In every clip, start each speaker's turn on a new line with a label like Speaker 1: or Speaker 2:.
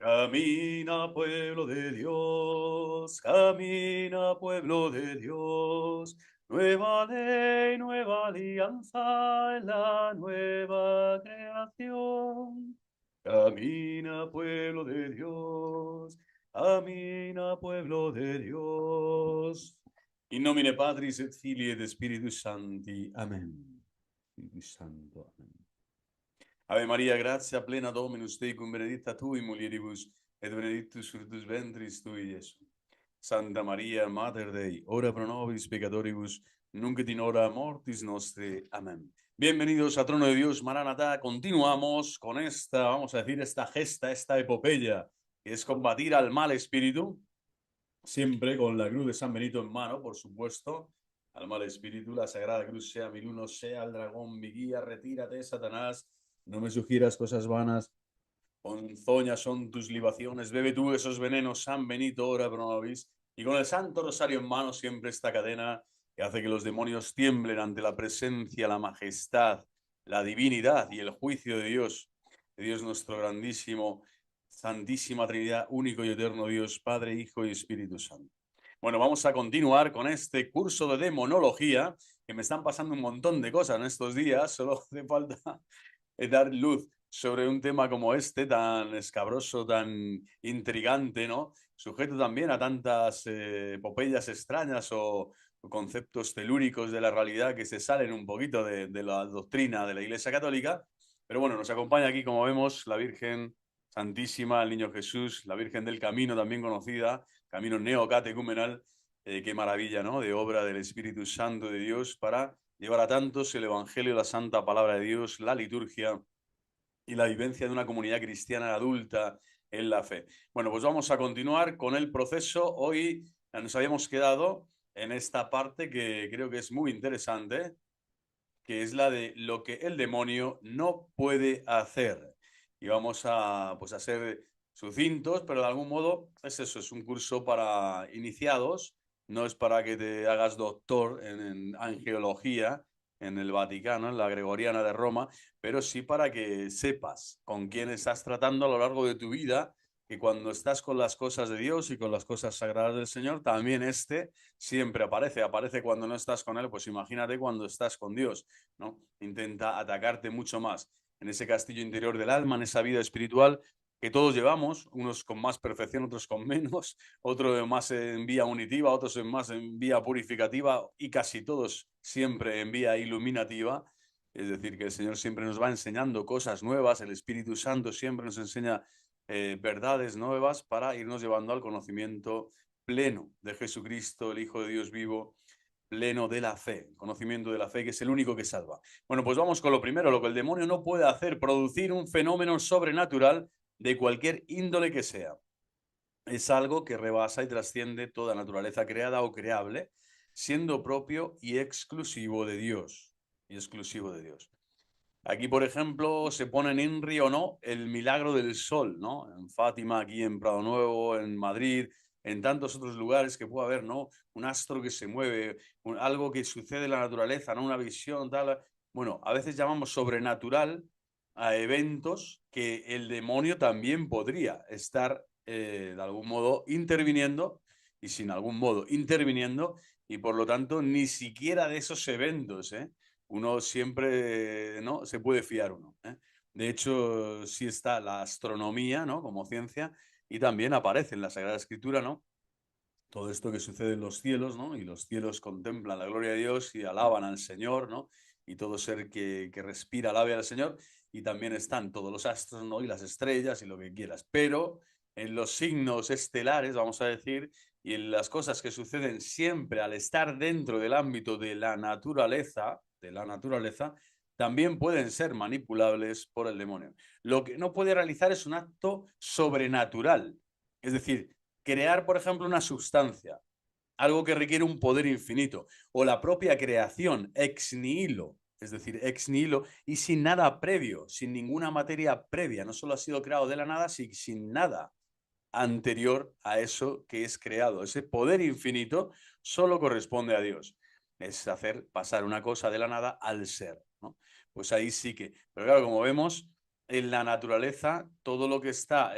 Speaker 1: Camina, pueblo de Dios, camina, pueblo de Dios. Nueva ley, nueva alianza en la nueva creación. Camina, pueblo de Dios, camina, pueblo de Dios. In nomine Patris et Filii et Spiritus Sancti. Amen. Spiritus Santo. Amen. Ave Maria, gratia plena Dominus tecum, benedicta tui mulieribus, et benedictus fructus ventris tui, Iesus. Santa Maria, Mater Dei, ora pro nobis peccatoribus, nunc et in hora mortis nostre. Amén. Bienvenidos a Trono de Dios, Maranatá. Continuamos con esta, vamos a decir, esta gesta, esta epopeya, que es combatir al mal espíritu, siempre con la cruz de San Benito en mano, por supuesto. Al mal espíritu, la sagrada cruz sea mi luz, sea el dragón mi guía, retírate, Satanás. No me sugieras cosas vanas, ponzoñas son tus libaciones, bebe tú esos venenos, San Benito, ora pro nobis. Y con el Santo Rosario en mano, siempre esta cadena que hace que los demonios tiemblen ante la presencia, la majestad, la divinidad y el juicio de Dios nuestro grandísimo, Santísima Trinidad, único y eterno Dios, Padre, Hijo y Espíritu Santo. Bueno, vamos a continuar con este curso de demonología, que me están pasando un montón de cosas en estos días, solo hace falta dar luz sobre un tema como este, tan escabroso, tan intrigante, ¿no? Sujeto también a tantas epopeyas extrañas o conceptos telúricos de la realidad que se salen un poquito de la doctrina de la Iglesia Católica. Pero bueno, nos acompaña aquí, como vemos, la Virgen Santísima, el Niño Jesús, la Virgen del Camino, también conocida, Camino Neocatecumenal. Qué maravilla, ¿no? De obra del Espíritu Santo de Dios para llevar a tantos el Evangelio, la Santa Palabra de Dios, la liturgia y la vivencia de una comunidad cristiana adulta en la fe. Bueno, pues vamos a continuar con el proceso. Hoy nos habíamos quedado en esta parte que creo que es muy interesante, que es la de lo que el demonio no puede hacer. Y vamos a, pues, a ser sucintos, pero de algún modo es eso, es un curso para iniciados, no es para que te hagas doctor en angeología en el Vaticano, en la Gregoriana de Roma, pero sí para que sepas con quién estás tratando a lo largo de tu vida, que cuando estás con las cosas de Dios y con las cosas sagradas del Señor, también siempre aparece cuando no estás con Él, pues imagínate cuando estás con Dios, ¿no? Intenta atacarte mucho más en ese castillo interior del alma, en esa vida espiritual que todos llevamos, unos con más perfección, otros con menos, otros más en vía unitiva, otros más en vía purificativa y casi todos siempre en vía iluminativa. Es decir, que el Señor siempre nos va enseñando cosas nuevas, el Espíritu Santo siempre nos enseña verdades nuevas para irnos llevando al conocimiento pleno de Jesucristo, el Hijo de Dios vivo, pleno de la fe, conocimiento de la fe, que es el único que salva. Bueno, pues vamos con lo primero, lo que el demonio no puede hacer, producir un fenómeno sobrenatural de cualquier índole que sea. Es algo que rebasa y trasciende toda naturaleza creada o creable, siendo propio y exclusivo de Dios. Y exclusivo de Dios. Aquí, por ejemplo, se pone en INRI o no el milagro del sol, ¿no? En Fátima, aquí en Prado Nuevo, en Madrid, en tantos otros lugares que puede haber, ¿no? Un astro que se mueve, algo que sucede en la naturaleza, ¿no? Una visión, tal. Bueno, a veces llamamos sobrenatural a eventos que el demonio también podría estar, de algún modo, interviniendo y sin algún modo interviniendo, y por lo tanto, ni siquiera de esos eventos, uno siempre, ¿no? Se puede fiar uno, ¿eh? De hecho, sí está la astronomía, ¿no? Como ciencia, y también aparece en la Sagrada Escritura, ¿no? Todo esto que sucede en los cielos, ¿no? Y los cielos contemplan la gloria de Dios y alaban al Señor, ¿no? Y todo ser que respira alabe al Señor. Y también están todos los astros, ¿no? Y las estrellas y lo que quieras. Pero en los signos estelares, vamos a decir, y en las cosas que suceden siempre al estar dentro del ámbito de la naturaleza, también pueden ser manipulables por el demonio. Lo que no puede realizar es un acto sobrenatural. Es decir, crear, por ejemplo, una sustancia, algo que requiere un poder infinito, o la propia creación ex nihilo, es decir, ex nihilo y sin nada previo, sin ninguna materia previa, no solo ha sido creado de la nada, sino sin nada anterior a eso que es creado. Ese poder infinito solo corresponde a Dios. Es hacer pasar una cosa de la nada al ser, ¿no? Pues ahí sí que, pero claro, como vemos, en la naturaleza, todo lo que está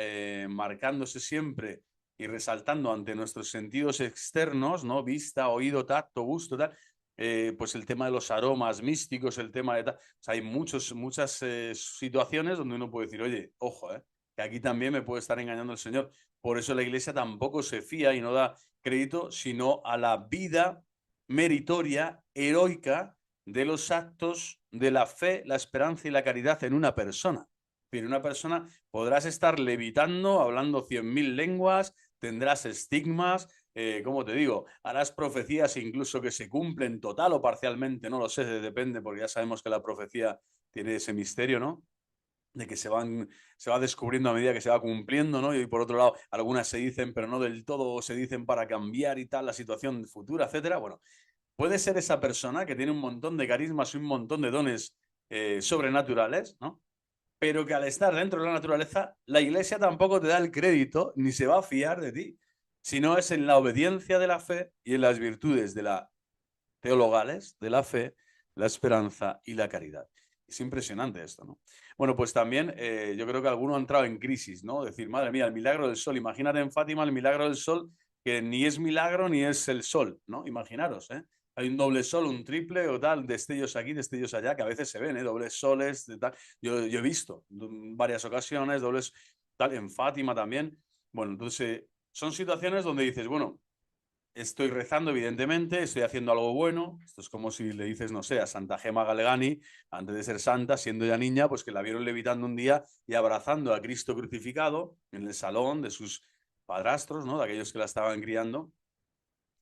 Speaker 1: marcándose siempre y resaltando ante nuestros sentidos externos, ¿no? Vista, oído, tacto, gusto, tal, pues el tema de los aromas místicos, el tema de tal. O sea, hay muchas situaciones donde uno puede decir, oye, ojo, que aquí también me puede estar engañando el Señor. Por eso la Iglesia tampoco se fía y no da crédito, sino a la vida meritoria, heroica, de los actos de la fe, la esperanza y la caridad en una persona. En una persona podrás estar levitando, hablando 100.000 lenguas, tendrás estigmas, ¿cómo te digo? Harás profecías incluso que se cumplen total o parcialmente, no lo sé, depende, porque ya sabemos que la profecía tiene ese misterio, ¿no? De que se va descubriendo a medida que se va cumpliendo, ¿no? Y por otro lado, algunas se dicen, pero no del todo se dicen para cambiar y tal, la situación futura, etcétera. Bueno, puede ser esa persona que tiene un montón de carismas y un montón de dones sobrenaturales, ¿no? Pero que al estar dentro de la naturaleza, la Iglesia tampoco te da el crédito ni se va a fiar de ti, sino es en la obediencia de la fe y en las virtudes de la teologales, de la fe, la esperanza y la caridad. Es impresionante esto, ¿no? Bueno, pues también yo creo que alguno ha entrado en crisis, ¿no? Decir, madre mía, el milagro del sol. Imagínate en Fátima el milagro del sol, que ni es milagro ni es el sol, ¿no? Imaginaros, ¿eh? Hay un doble sol, un triple o tal, destellos aquí, destellos allá, que a veces se ven, ¿eh? Dobles soles, tal. Yo he visto en varias ocasiones, dobles, tal, en Fátima también. Bueno, entonces son situaciones donde dices, bueno, estoy rezando, evidentemente, estoy haciendo algo bueno. Esto es como si le dices, no sé, a Santa Gema Galgani, antes de ser santa, siendo ya niña, pues que la vieron levitando un día y abrazando a Cristo crucificado en el salón de sus padrastros, ¿no? De aquellos que la estaban criando.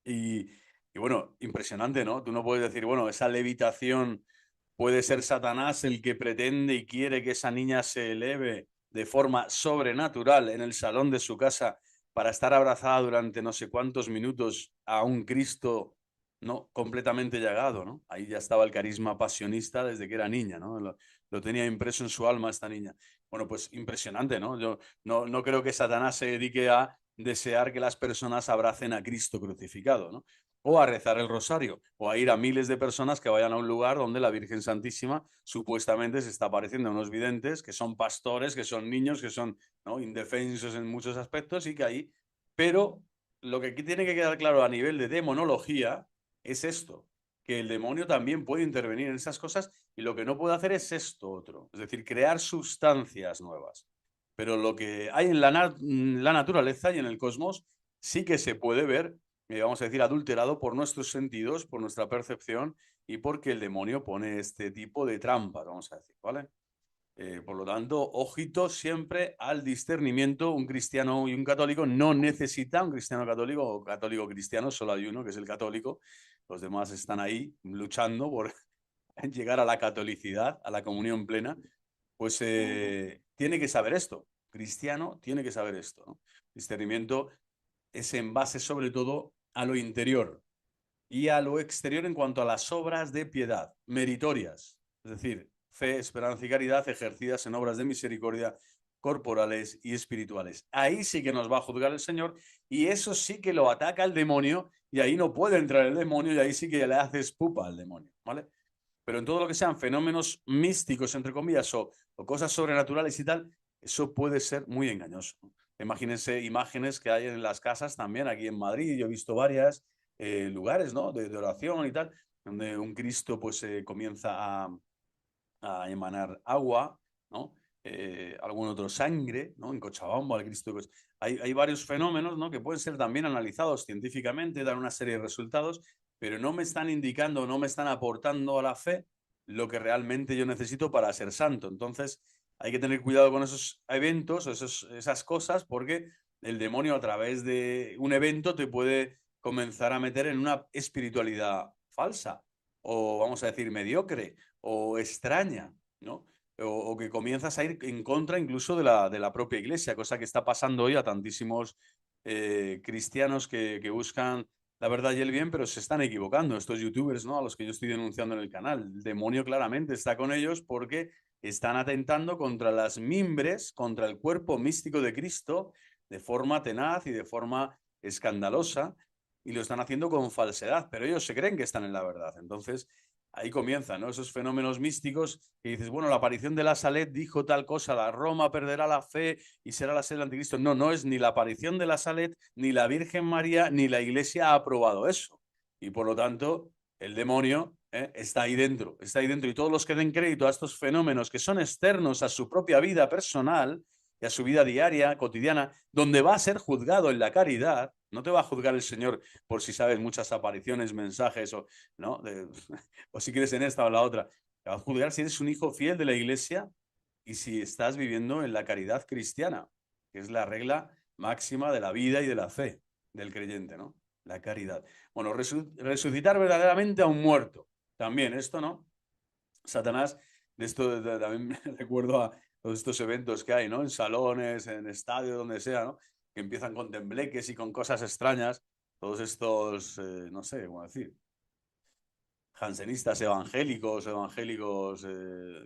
Speaker 1: Y, y bueno, impresionante, ¿no? Tú no puedes decir, bueno, esa levitación puede ser Satanás el que pretende y quiere que esa niña se eleve de forma sobrenatural en el salón de su casa para estar abrazada durante no sé cuántos minutos a un Cristo, ¿no? Completamente llagado, ¿no? Ahí ya estaba el carisma pasionista desde que era niña, ¿no? Lo tenía impreso en su alma esta niña. Bueno, pues impresionante, ¿no? Yo no creo que Satanás se dedique a desear que las personas abracen a Cristo crucificado, ¿no? O a rezar el rosario, o a ir a miles de personas que vayan a un lugar donde la Virgen Santísima supuestamente se está apareciendo a unos videntes, que son pastores, que son niños, que son, ¿no?, indefensos en muchos aspectos y que ahí... Pero lo que aquí tiene que quedar claro a nivel de demonología es esto, que el demonio también puede intervenir en esas cosas y lo que no puede hacer es esto otro, es decir, crear sustancias nuevas. Pero lo que hay en la naturaleza y en el cosmos sí que se puede ver, vamos a decir, adulterado por nuestros sentidos, por nuestra percepción y porque el demonio pone este tipo de trampas, vamos a decir, ¿vale? Por lo tanto, ojito siempre al discernimiento. Un cristiano y un católico no necesita un cristiano católico o católico cristiano, solo hay uno que es el católico. Los demás están ahí luchando por llegar a la catolicidad, a la comunión plena. Pues tiene que saber esto. Cristiano tiene que saber esto, ¿no? Discernimiento es en base sobre todo a lo interior y a lo exterior en cuanto a las obras de piedad, meritorias, es decir, fe, esperanza y caridad ejercidas en obras de misericordia corporales y espirituales. Ahí sí que nos va a juzgar el Señor y eso sí que lo ataca el demonio y ahí no puede entrar el demonio y ahí sí que le haces pupa al demonio, ¿vale? Pero en todo lo que sean fenómenos místicos, entre comillas, o cosas sobrenaturales y tal, eso puede ser muy engañoso, ¿no? Imagínense imágenes que hay en las casas también, aquí en Madrid, yo he visto varias lugares, ¿no?, de oración y tal, donde un Cristo pues comienza a emanar agua, ¿no? Algún otro sangre, ¿no? En Cochabamba, el Cristo. Pues, hay varios fenómenos, ¿no?, que pueden ser también analizados científicamente, dar una serie de resultados, pero no me están indicando, no me están aportando a la fe lo que realmente yo necesito para ser santo. Entonces, hay que tener cuidado con esos eventos, esas cosas, porque el demonio a través de un evento te puede comenzar a meter en una espiritualidad falsa o, vamos a decir, mediocre o extraña, ¿no? O que comienzas a ir en contra incluso de la propia iglesia, cosa que está pasando hoy a tantísimos cristianos que buscan la verdad y el bien, pero se están equivocando. Estos youtubers, ¿no?, a los que yo estoy denunciando en el canal, el demonio claramente está con ellos porque están atentando contra las mimbres, contra el cuerpo místico de Cristo, de forma tenaz y de forma escandalosa, y lo están haciendo con falsedad, pero ellos se creen que están en la verdad. Entonces, Ahí comienzan, ¿no? Esos fenómenos místicos que dices, bueno, la aparición de la Salet dijo tal cosa, la Roma perderá la fe y será la sede del anticristo. No, no es ni la aparición de la Salet, ni la Virgen María, ni la Iglesia ha aprobado eso. Y por lo tanto, el demonio está ahí dentro, está ahí dentro. Y todos los que den crédito a estos fenómenos que son externos a su propia vida personal y a su vida diaria, cotidiana, donde va a ser juzgado en la caridad, no te va a juzgar el Señor por si sabes muchas apariciones, mensajes o, ¿no? O si quieres en esta o en la otra. Te va a juzgar si eres un hijo fiel de la iglesia y si estás viviendo en la caridad cristiana, que es la regla máxima de la vida y de la fe del creyente, ¿no? La caridad. Bueno, resucitar verdaderamente a un muerto. También esto, ¿no? Satanás, de esto también me recuerdo a todos estos eventos que hay, ¿no? En salones, en estadios, donde sea, ¿no? Que empiezan con tembleques y con cosas extrañas. Todos estos, no sé cómo decir, jansenistas evangélicos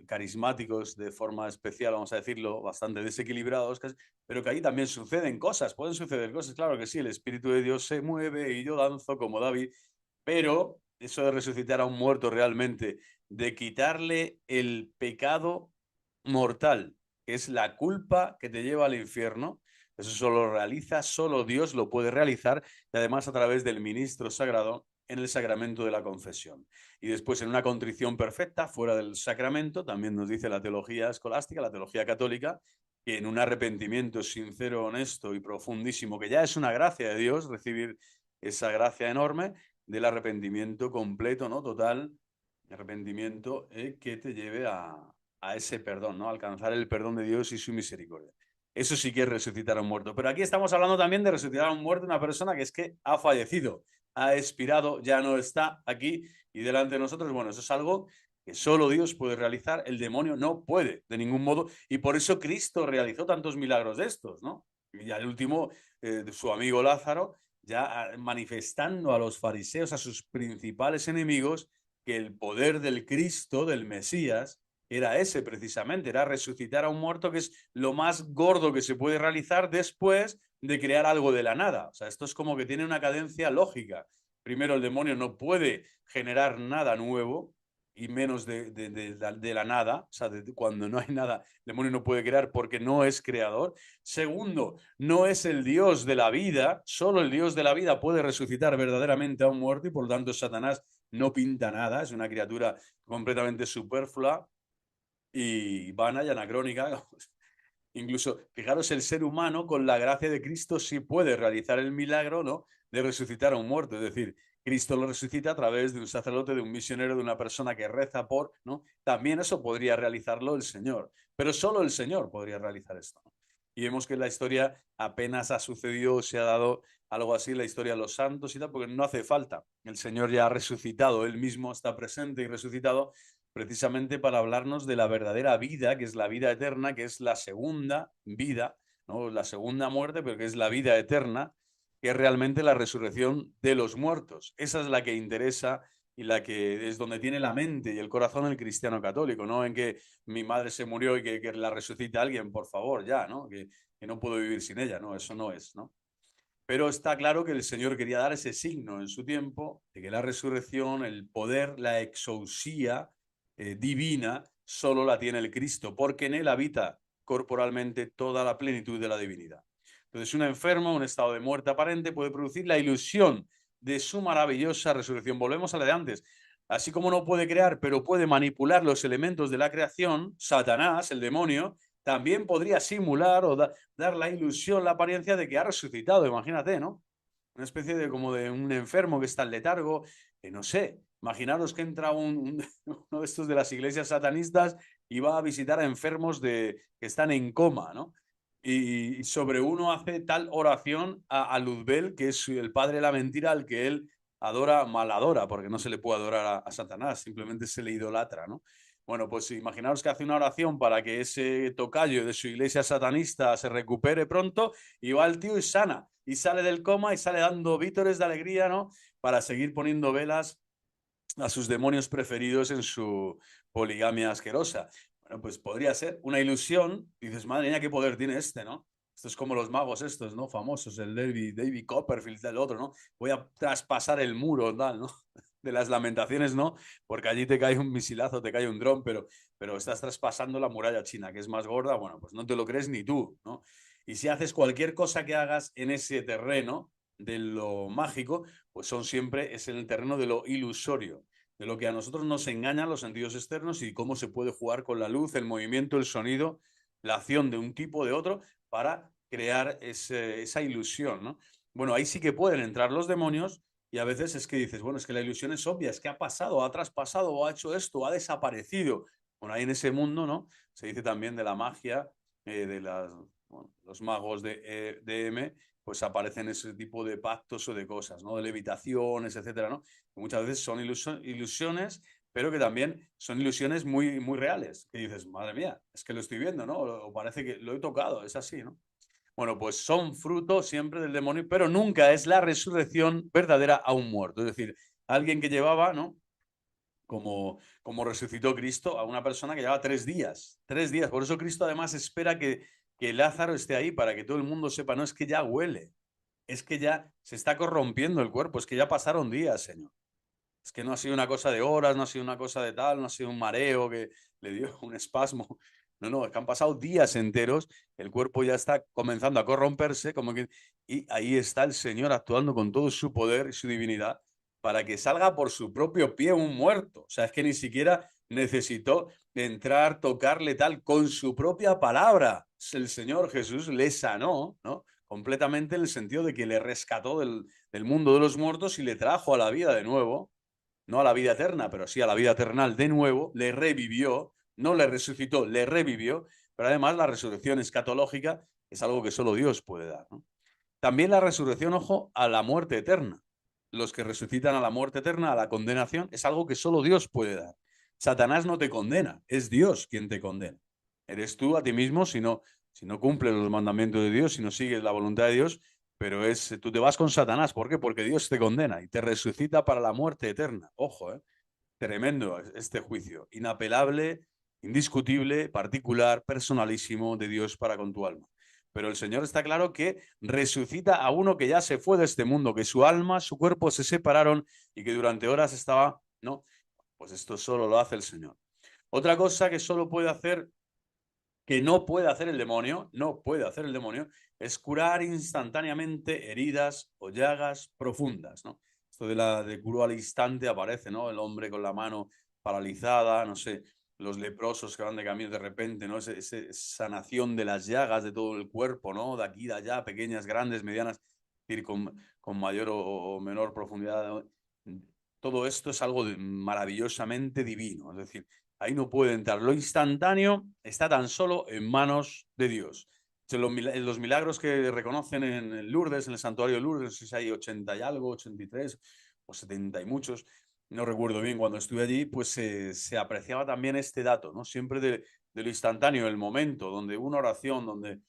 Speaker 1: carismáticos de forma especial, vamos a decirlo, bastante desequilibrados, pero que ahí también suceden cosas, pueden suceder cosas, claro que sí, el Espíritu de Dios se mueve y yo danzo como David, pero eso de resucitar a un muerto realmente, de quitarle el pecado mortal, que es la culpa que te lleva al infierno, eso solo lo realiza, solo Dios lo puede realizar, y además a través del ministro sagrado en el sacramento de la confesión. Y después en una contrición perfecta, fuera del sacramento, también nos dice la teología escolástica, la teología católica, que en un arrepentimiento sincero, honesto y profundísimo, que ya es una gracia de Dios, recibir esa gracia enorme del arrepentimiento completo, ¿no? Total, arrepentimiento que te lleve a ese perdón, ¿no? Alcanzar el perdón de Dios y su misericordia. Eso sí que es resucitar a un muerto. Pero aquí estamos hablando también de resucitar a un muerto, una persona que es que ha fallecido, ha expirado, ya no está aquí y delante de nosotros. Bueno, eso es algo que solo Dios puede realizar, el demonio no puede de ningún modo, y por eso Cristo realizó tantos milagros de estos, ¿no? Y ya el último, su amigo Lázaro, ya manifestando a los fariseos, a sus principales enemigos, que el poder del Cristo, del Mesías, era ese precisamente, era resucitar a un muerto, que es lo más gordo que se puede realizar después de crear algo de la nada. O sea, esto es como que tiene una cadencia lógica. Primero, el demonio no puede generar nada nuevo, y menos de la nada, o sea, cuando no hay nada, el demonio no puede crear porque no es creador. Segundo, no es el Dios de la vida, solo el Dios de la vida puede resucitar verdaderamente a un muerto y por lo tanto Satanás no pinta nada, es una criatura completamente superflua y vana y anacrónica. Incluso, fijaros, el ser humano con la gracia de Cristo sí puede realizar el milagro, ¿no? De resucitar a un muerto. Es decir, Cristo lo resucita a través de un sacerdote, de un misionero, de una persona que reza por, ¿no? También eso podría realizarlo el Señor, pero solo el Señor podría realizar esto, ¿no? Y vemos que en la historia apenas ha sucedido, se ha dado algo así en la historia de los santos y tal, porque no hace falta. El Señor ya ha resucitado, Él mismo está presente y resucitado, precisamente para hablarnos de la verdadera vida, que es la vida eterna, que es la segunda vida, ¿no? La segunda muerte, pero que es la vida eterna, que es realmente la resurrección de los muertos. Esa es la que interesa y la que es donde tiene la mente y el corazón el cristiano católico, no en que mi madre se murió y que la resucite alguien, por favor, ya, ¿no? Que no puedo vivir sin ella, no, eso no es, ¿no? Pero está claro que el Señor quería dar ese signo en su tiempo de que la resurrección, el poder, la exousía divina, solo la tiene el Cristo, porque en él habita corporalmente toda la plenitud de la divinidad. Entonces, un enfermo, un estado de muerte aparente, puede producir la ilusión de su maravillosa resurrección. Volvemos a la de antes. Así como no puede crear, pero puede manipular los elementos de la creación, Satanás, el demonio, también podría simular o dar la ilusión, la apariencia de que ha resucitado, imagínate, ¿no? Una especie de como de un enfermo que está en letargo, que no sé, imaginaros que entra uno de estos de las iglesias satanistas y va a visitar a enfermos que están en coma, ¿no? Y sobre uno hace tal oración a Luzbel, que es el padre de la mentira, al que él adora, mal adora, porque no se le puede adorar a Satanás, simplemente se le idolatra, ¿no? Bueno, pues imaginaos que hace una oración para que ese tocayo de su iglesia satanista se recupere pronto y va el tío y sana, y sale del coma y sale dando vítores de alegría, ¿no? Para seguir poniendo velas a sus demonios preferidos en su poligamia asquerosa. Bueno, pues podría ser una ilusión. Y dices, madre mía, qué poder tiene este, ¿no? Esto es como los magos estos, ¿no? Famosos, el David Copperfield, el otro, ¿no? Voy a traspasar el muro, tal, ¿no? de las Lamentaciones no, porque allí te cae un misilazo, te cae un dron, pero estás traspasando la muralla china, que es más gorda, bueno, pues no te lo crees ni tú, ¿no? Y si haces cualquier cosa que hagas en ese terreno de lo mágico, pues es en el terreno de lo ilusorio, de lo que a nosotros nos engañan los sentidos externos y cómo se puede jugar con la luz, el movimiento, el sonido, la acción de un tipo o de otro para crear esa ilusión, ¿no? Bueno, ahí sí que pueden entrar los demonios y a veces es que dices, bueno, es que la ilusión es obvia, es que ha pasado, ha traspasado, o ha hecho esto, ha desaparecido. Bueno, ahí en ese mundo, ¿no? Se dice también de la magia, bueno, los magos de M, pues aparecen ese tipo de pactos o de cosas, ¿no? De levitaciones, etcétera, ¿no? Que muchas veces son ilusiones, pero que también son ilusiones muy, muy reales. Que dices, madre mía, es que lo estoy viendo, ¿no? O parece que lo he tocado, es así, ¿no? Bueno, pues son fruto siempre del demonio, pero nunca es la resurrección verdadera a un muerto. Es decir, alguien que llevaba, ¿no? Como resucitó Cristo a una persona que llevaba 3 días. 3 días. Por eso Cristo además espera que Lázaro esté ahí para que todo el mundo sepa, no es que ya huele, es que ya se está corrompiendo el cuerpo, es que ya pasaron días, Señor. Es que no ha sido una cosa de horas, no ha sido una cosa de tal, no ha sido un mareo que le dio un espasmo. No, no, es que han pasado días enteros, el cuerpo ya está comenzando a corromperse, y ahí está el Señor actuando con todo su poder y su divinidad para que salga por su propio pie un muerto. O sea, es que ni siquiera necesitó entrar, tocarle tal, con su propia palabra. El Señor Jesús le sanó, ¿no? Completamente en el sentido de que le rescató del mundo de los muertos y le trajo a la vida de nuevo, no a la vida eterna, pero sí a la vida eternal de nuevo, le revivió, no le resucitó, le revivió, pero además la resurrección escatológica es algo que solo Dios puede dar, ¿no? También la resurrección, ojo, a la muerte eterna. Los que resucitan a la muerte eterna, a la condenación, es algo que solo Dios puede dar. Satanás no te condena, es Dios quien te condena. Eres tú a ti mismo si no cumples los mandamientos de Dios, si no sigues la voluntad de Dios, pero tú te vas con Satanás. ¿Por qué? Porque Dios te condena y te resucita para la muerte eterna. Ojo, ¿eh? Tremendo este juicio, inapelable, indiscutible, particular, personalísimo de Dios para con tu alma. Pero el Señor está claro que resucita a uno que ya se fue de este mundo, que su alma, su cuerpo se separaron y que durante horas estaba, ¿no? Pues esto solo lo hace el Señor. Otra cosa que solo puede hacer, que no puede hacer el demonio, no puede hacer el demonio, es curar instantáneamente heridas o llagas profundas, ¿no? Esto de curo al instante aparece, ¿no? El hombre con la mano paralizada, no sé, los leprosos que van de camino de repente, ¿no? Esa sanación de las llagas de todo el cuerpo, ¿no? De aquí, de allá, pequeñas, grandes, medianas, es decir, con mayor o menor profundidad, ¿no? Todo esto es algo maravillosamente divino, es decir, ahí no puede entrar. Lo instantáneo está tan solo en manos de Dios. Los milagros que reconocen en Lourdes, en el santuario de Lourdes, no sé si hay 80 y algo, 83 o 70 y muchos, no recuerdo bien cuando estuve allí, pues se apreciaba también este dato, ¿no? Siempre de lo instantáneo, el momento, donde una oración, donde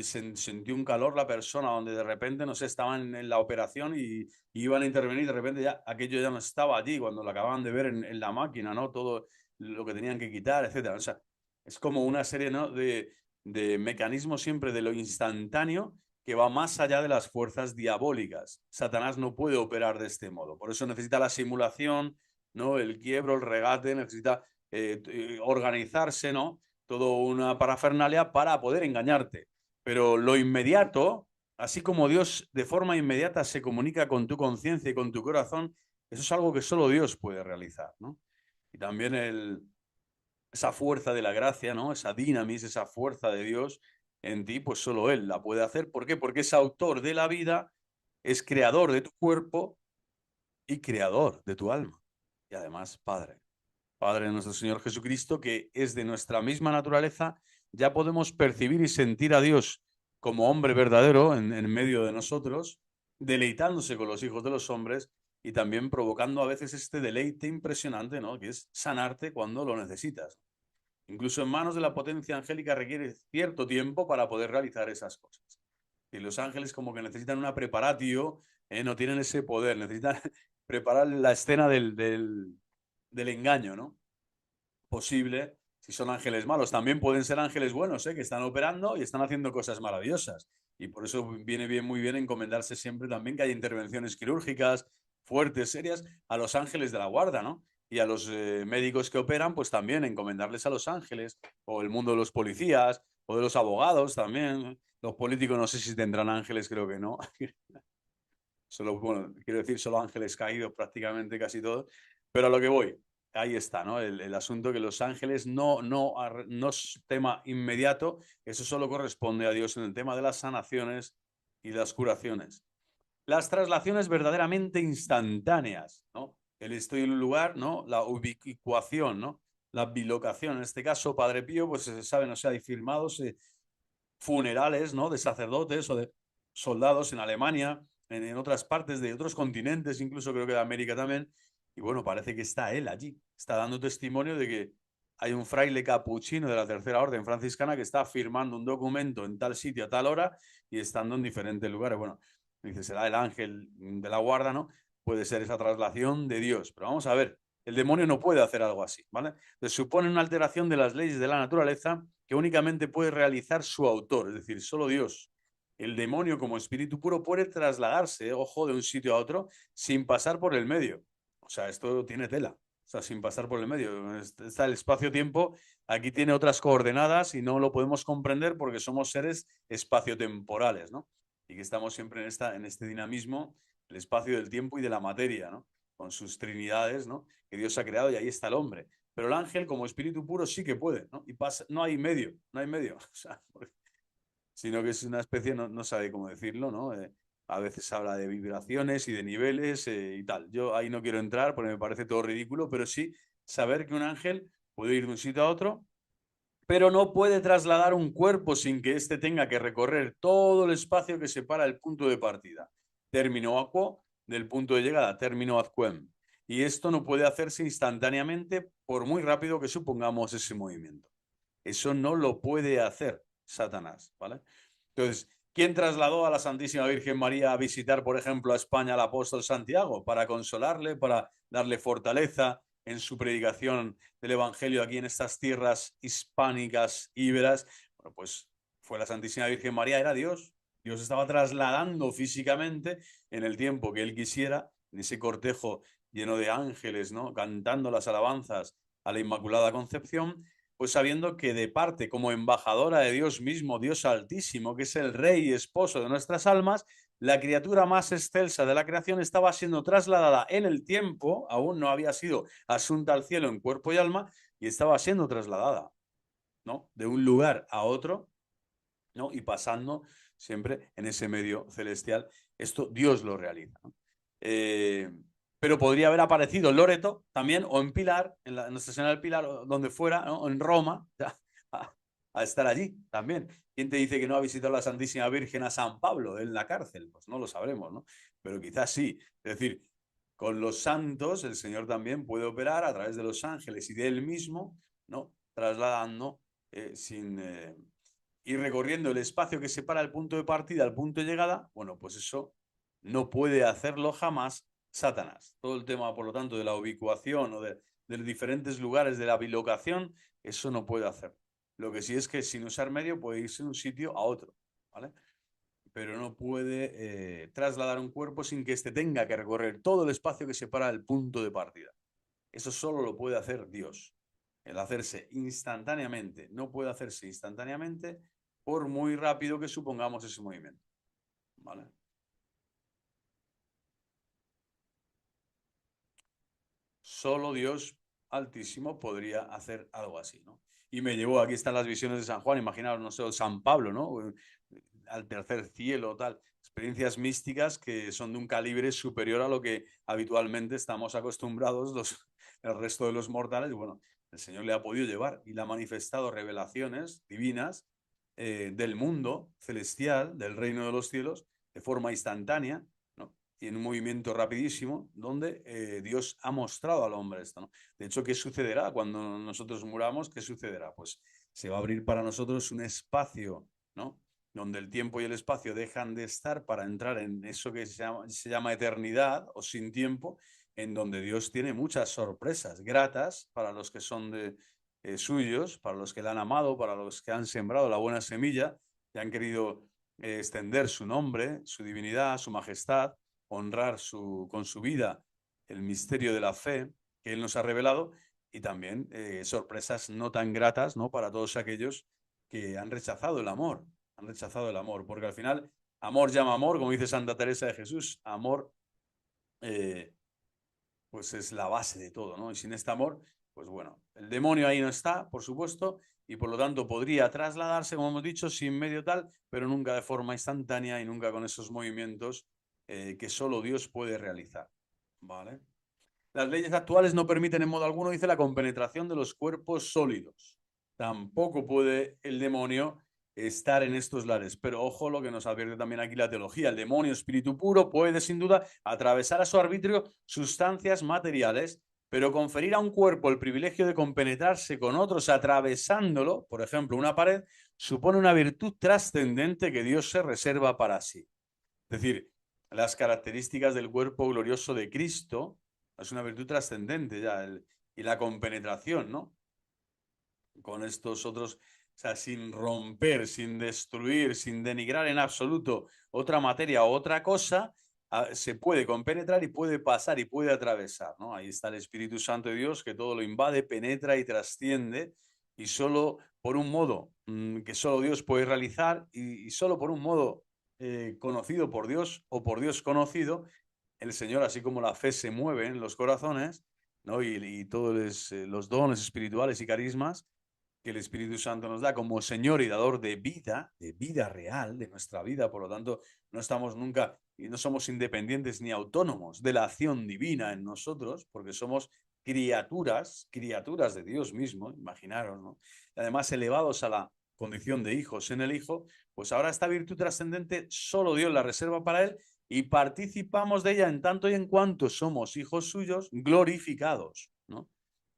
Speaker 1: sintió un calor la persona, donde de repente, no sé, estaban en la operación y iban a intervenir, de repente ya aquello ya no estaba allí, cuando lo acababan de ver en la máquina, ¿no? Todo lo que tenían que quitar, etcétera. O sea, es como una serie, ¿no? de mecanismos siempre de lo instantáneo que va más allá de las fuerzas diabólicas. Satanás no puede operar de este modo. Por eso necesita la simulación, ¿no? El quiebro, el regate, necesita organizarse, ¿no? Todo una parafernalia para poder engañarte. Pero lo inmediato, así como Dios de forma inmediata se comunica con tu conciencia y con tu corazón, eso es algo que solo Dios puede realizar, ¿no? Y también esa fuerza de la gracia, ¿no? Esa dinamis, esa fuerza de Dios en ti, pues solo Él la puede hacer. ¿Por qué? Porque es autor de la vida, es creador de tu cuerpo y creador de tu alma. Y además, Padre. Padre de nuestro Señor Jesucristo, que es de nuestra misma naturaleza, ya podemos percibir y sentir a Dios como hombre verdadero en medio de nosotros, deleitándose con los hijos de los hombres y también provocando a veces este deleite impresionante, ¿no? Que es sanarte cuando lo necesitas. Incluso en manos de la potencia angélica requiere cierto tiempo para poder realizar esas cosas. Y los ángeles como que necesitan una preparatio, no tienen ese poder, necesitan preparar la escena del engaño, ¿no? Posible si son ángeles malos. También pueden ser ángeles buenos, ¿eh? Que están operando y están haciendo cosas maravillosas. Y por eso viene bien, muy bien encomendarse siempre también que haya intervenciones quirúrgicas, fuertes, serias, a los ángeles de la guarda, ¿no? Y a los médicos que operan, pues también encomendarles a los ángeles, o el mundo de los policías, o de los abogados también. Los políticos no sé si tendrán ángeles, creo que no. Solo, bueno, quiero decir, solo ángeles caídos prácticamente casi todos. Pero a lo que voy, ahí está, ¿no? El asunto que los ángeles no es tema inmediato, eso solo corresponde a Dios en el tema de las sanaciones y las curaciones. Las traslaciones verdaderamente instantáneas, ¿no? El estoy en un lugar, ¿no? La ubicuación, ¿no? La bilocación. En este caso, Padre Pío, pues se sabe, no sé, hay firmados funerales, ¿no? De sacerdotes o de soldados en Alemania, en otras partes de otros continentes, incluso creo que de América también. Y bueno, parece que está él allí. Está dando testimonio de que hay un fraile capuchino de la Tercera Orden Franciscana que está firmando un documento en tal sitio a tal hora y estando en diferentes lugares. Bueno, dice, será el ángel de la guarda, ¿no? Puede ser esa traslación de Dios. Pero vamos a ver, el demonio no puede hacer algo así, ¿vale? Entonces supone una alteración de las leyes de la naturaleza que únicamente puede realizar su autor, es decir, solo Dios. El demonio como espíritu puro puede trasladarse, ojo, de un sitio a otro sin pasar por el medio. O sea, esto tiene tela. O sea, sin pasar por el medio. Está el espacio-tiempo, aquí tiene otras coordenadas y no lo podemos comprender porque somos seres espaciotemporales, ¿no? Y que estamos siempre en este dinamismo, el espacio del tiempo y de la materia, ¿no? Con sus trinidades, ¿no? Que Dios ha creado y ahí está el hombre. Pero el ángel, como espíritu puro, sí que puede, ¿no? Y pasa, no hay medio, no hay medio. O sea, sino que es una especie, no sabe cómo decirlo, ¿no? A veces habla de vibraciones y de niveles y tal. Yo ahí no quiero entrar porque me parece todo ridículo, pero sí saber que un ángel puede ir de un sitio a otro, pero no puede trasladar un cuerpo sin que éste tenga que recorrer todo el espacio que separa el punto de partida, término aquo, del punto de llegada, término ad quem. Y esto no puede hacerse instantáneamente por muy rápido que supongamos ese movimiento. Eso no lo puede hacer Satanás, ¿vale? Entonces, ¿quién trasladó a la Santísima Virgen María a visitar, por ejemplo, a España al apóstol Santiago? Para consolarle, para darle fortaleza en su predicación del Evangelio aquí en estas tierras hispánicas, íberas. Bueno, pues fue la Santísima Virgen María, era Dios. Dios estaba trasladando físicamente en el tiempo que él quisiera, en ese cortejo lleno de ángeles, ¿no? Cantando las alabanzas a la Inmaculada Concepción, pues sabiendo que de parte como embajadora de Dios mismo, Dios Altísimo, que es el Rey y esposo de nuestras almas, la criatura más excelsa de la creación estaba siendo trasladada en el tiempo, aún no había sido asunta al cielo en cuerpo y alma, y estaba siendo trasladada, ¿no? De un lugar a otro, ¿no? Y pasando siempre en ese medio celestial. Esto Dios lo realiza, ¿no? Pero podría haber aparecido en Loreto también, o en Pilar, en Nuestra Señora del Pilar, o donde fuera, ¿no? O en Roma, a estar allí también. ¿Quién te dice que no ha visitado la Santísima Virgen a San Pablo en la cárcel? Pues no lo sabremos, ¿no? Pero quizás sí. Es decir, con los santos el Señor también puede operar a través de los ángeles y de él mismo, ¿no? Trasladando sin ir recorriendo el espacio que separa el punto de partida al punto de llegada. Bueno, pues eso no puede hacerlo jamás Satanás. Todo el tema, por lo tanto, de la ubicuación o de los diferentes lugares de la bilocación, eso no puede hacer. Lo que sí es que sin usar medio puede irse de un sitio a otro, ¿vale? Pero no puede trasladar un cuerpo sin que éste tenga que recorrer todo el espacio que separa el punto de partida. Eso solo lo puede hacer Dios. El hacerse instantáneamente no puede hacerse instantáneamente por muy rápido que supongamos ese movimiento, ¿vale? Solo Dios Altísimo podría hacer algo así, ¿no? Y me llevó, aquí están las visiones de San Juan, imaginaos, no sé, San Pablo, ¿no? Al tercer cielo, tal. Experiencias místicas que son de un calibre superior a lo que habitualmente estamos acostumbrados el resto de los mortales. Bueno, el Señor le ha podido llevar y le ha manifestado revelaciones divinas del mundo celestial, del reino de los cielos, de forma instantánea, ¿no? Y en un movimiento rapidísimo, donde Dios ha mostrado al hombre esto, ¿no? De hecho, ¿qué sucederá cuando nosotros muramos? ¿Qué sucederá? Pues se va a abrir para nosotros un espacio, ¿no? Donde el tiempo y el espacio dejan de estar para entrar en eso que se llama eternidad o sin tiempo, en donde Dios tiene muchas sorpresas gratas para los que son suyos, para los que le han amado, para los que han sembrado la buena semilla y han querido extender su nombre, su divinidad, su majestad, honrar con su vida el misterio de la fe que Él nos ha revelado, y también sorpresas no tan gratas, ¿no?, para todos aquellos que han rechazado el amor, porque al final amor llama amor, como dice Santa Teresa de Jesús, amor pues es la base de todo, ¿no? Y sin este amor, pues bueno, el demonio ahí no está, por supuesto, y por lo tanto podría trasladarse, como hemos dicho, sin medio tal, pero nunca de forma instantánea y nunca con esos movimientos que solo Dios puede realizar, ¿vale? Las leyes actuales no permiten en modo alguno, dice, la compenetración de los cuerpos sólidos. Tampoco puede el demonio estar en estos lares. Pero ojo lo que nos advierte también aquí la teología. El demonio, espíritu puro, puede sin duda atravesar a su arbitrio sustancias materiales, pero conferir a un cuerpo el privilegio de compenetrarse con otros atravesándolo, por ejemplo, una pared, supone una virtud trascendente que Dios se reserva para sí. Es decir, las características del cuerpo glorioso de Cristo es una virtud trascendente ya, y la compenetración, ¿no?, con estos otros, o sea, sin romper, sin destruir, sin denigrar en absoluto otra materia o otra cosa, se puede compenetrar y puede pasar y puede atravesar, ¿no? Ahí está el Espíritu Santo de Dios que todo lo invade, penetra y trasciende, y solo por un modo que solo Dios puede realizar, y solo por un modo conocido por Dios o por Dios conocido, el Señor, así como la fe se mueve en los corazones, ¿no?, y todos los dones espirituales y carismas que el Espíritu Santo nos da como Señor y dador de vida real, de nuestra vida. Por lo tanto, no estamos nunca y no somos independientes ni autónomos de la acción divina en nosotros, porque somos criaturas de Dios mismo, imaginaros, ¿no? Y además, elevados a la condición de hijos en el Hijo, pues ahora esta virtud trascendente solo Dios la reserva para Él, y participamos de ella en tanto y en cuanto somos hijos suyos glorificados, ¿no?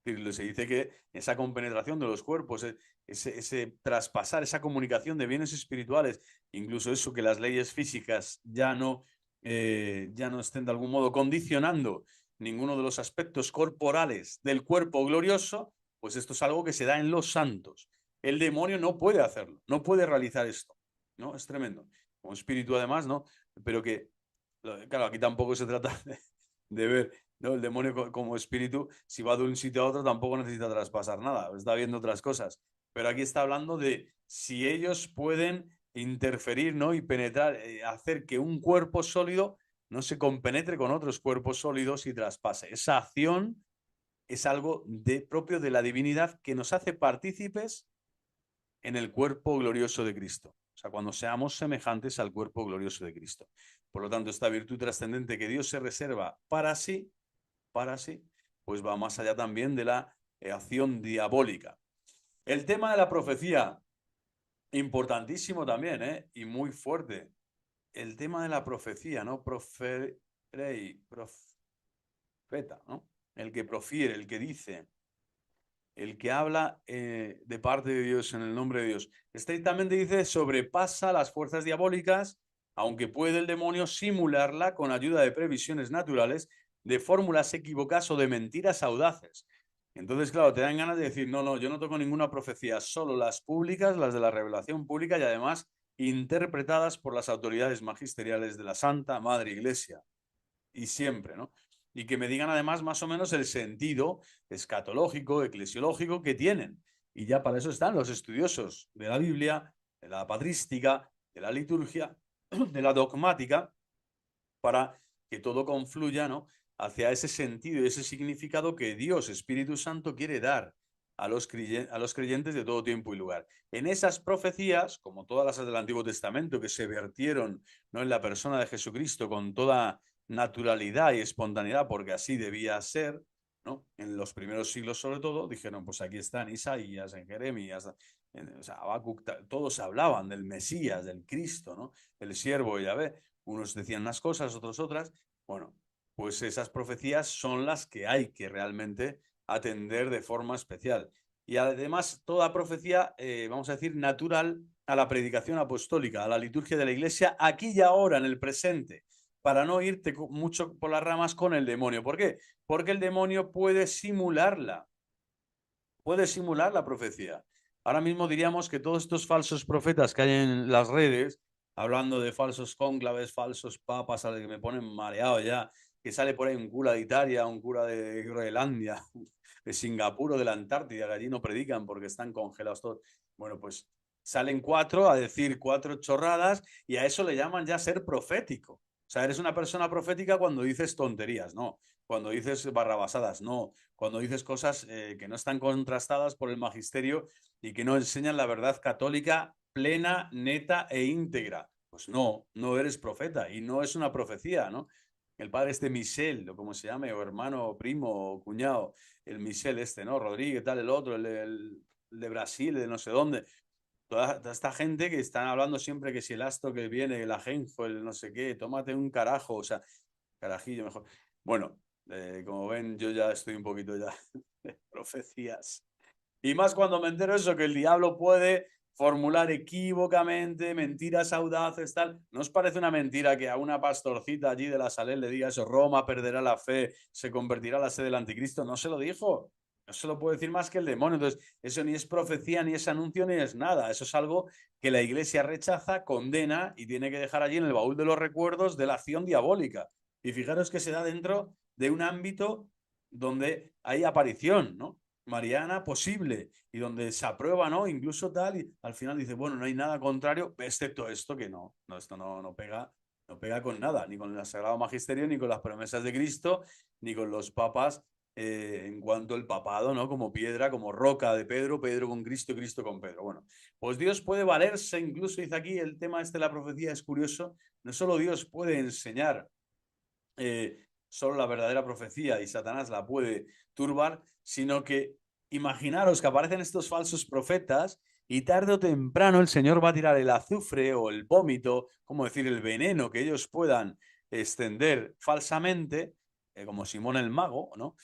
Speaker 1: Se dice que esa compenetración de los cuerpos, ese traspasar, esa comunicación de bienes espirituales, incluso eso, que las leyes físicas ya no estén de algún modo condicionando ninguno de los aspectos corporales del cuerpo glorioso, pues esto es algo que se da en los santos. El demonio no puede hacerlo, no puede realizar esto, ¿no? Es tremendo. Como espíritu además, ¿no? Pero que, claro, aquí tampoco se trata de ver, ¿no?, el demonio como espíritu, si va de un sitio a otro tampoco necesita traspasar nada, está viendo otras cosas. Pero aquí está hablando de si ellos pueden interferir, ¿no?, y penetrar, hacer que un cuerpo sólido no se compenetre con otros cuerpos sólidos y traspase. Esa acción es algo propio de la divinidad que nos hace partícipes en el cuerpo glorioso de Cristo. O sea, cuando seamos semejantes al cuerpo glorioso de Cristo. Por lo tanto, esta virtud trascendente que Dios se reserva para sí, pues va más allá también de la acción diabólica. El tema de la profecía, importantísimo también, y muy fuerte. El tema de la profecía, ¿no? Profeta, ¿no? El que profiere, el que dice, el que habla de parte de Dios, en el nombre de Dios. Estrictamente dice, sobrepasa las fuerzas diabólicas, aunque puede el demonio simularla con ayuda de previsiones naturales, de fórmulas equívocas o de mentiras audaces. Entonces, claro, te dan ganas de decir, no, yo no toco ninguna profecía, solo las públicas, las de la revelación pública, y además interpretadas por las autoridades magisteriales de la Santa Madre Iglesia. Y siempre, ¿no? Y que me digan además más o menos el sentido escatológico, eclesiológico que tienen. Y ya para eso están los estudiosos de la Biblia, de la patrística, de la liturgia, de la dogmática, para que todo confluya, ¿no?, hacia ese sentido y ese significado que Dios, Espíritu Santo, quiere dar a los creyentes de todo tiempo y lugar. En esas profecías, como todas las del Antiguo Testamento, que se vertieron, ¿no?, en la persona de Jesucristo con toda naturalidad y espontaneidad, porque así debía ser, ¿no?, en los primeros siglos sobre todo, dijeron, pues aquí están Isaías, en Jeremías, o sea, Habacuc, todos hablaban del Mesías, del Cristo, ¿no?, el siervo de Yahvé. Unos decían unas cosas, otros otras. Bueno, pues esas profecías son las que hay que realmente atender de forma especial. Y además, toda profecía, vamos a decir, natural a la predicación apostólica, a la liturgia de la Iglesia, aquí y ahora, en el presente, para no irte mucho por las ramas con el demonio. ¿Por qué? Porque el demonio puede simular la profecía. Ahora mismo diríamos que todos estos falsos profetas que hay en las redes, hablando de falsos cónclaves, falsos papas, a los que me ponen mareado ya, que sale por ahí un cura de Italia, un cura de Groenlandia, de Singapur o de la Antártida, que allí no predican porque están congelados todos. Bueno, pues salen 4 a decir 4 chorradas y a eso le llaman ya ser profético. O sea, eres una persona profética cuando dices tonterías, ¿no? Cuando dices barrabasadas, no. Cuando dices cosas que no están contrastadas por el magisterio y que no enseñan la verdad católica plena, neta e íntegra. Pues no, no eres profeta y no es una profecía, ¿no? El padre este Michel, o como se llame, o hermano, o primo, o cuñado, el Michel este, ¿no? Rodríguez, tal, el otro, el de Brasil, de no sé dónde. Toda esta gente que están hablando siempre que si el astro que viene, el ajenjo, el no sé qué, tómate un carajo, o sea, carajillo mejor. Bueno, como ven, yo ya estoy un poquito ya de profecías. Y más cuando me entero eso, que el diablo puede formular equívocamente mentiras audaces, tal. ¿No os parece una mentira que a una pastorcita allí de la Saler le diga eso? Roma perderá la fe, se convertirá a la sede del anticristo. No se lo dijo. No se lo puede decir más que el demonio. Entonces, eso ni es profecía, ni es anuncio, ni es nada. Eso es algo que la iglesia rechaza, condena y tiene que dejar allí en el baúl de los recuerdos de la acción diabólica. Y fijaros que se da dentro de un ámbito donde hay aparición, ¿no? Mariana posible y donde se aprueba, ¿no? Incluso tal, y al final dice, bueno, no hay nada contrario, excepto esto que no, esto no pega, no pega con nada, ni con el Sagrado Magisterio, ni con las promesas de Cristo, ni con los papas, en cuanto al papado, ¿no? Como piedra, como roca de Pedro, Pedro con Cristo, Cristo con Pedro. Bueno, pues Dios puede valerse, incluso dice aquí, el tema este de la profecía es curioso, no solo Dios puede enseñar solo la verdadera profecía y Satanás la puede turbar, sino que imaginaros que aparecen estos falsos profetas y tarde o temprano el Señor va a tirar el azufre o el vómito, como decir, el veneno que ellos puedan extender falsamente, como Simón el Mago, ¿no?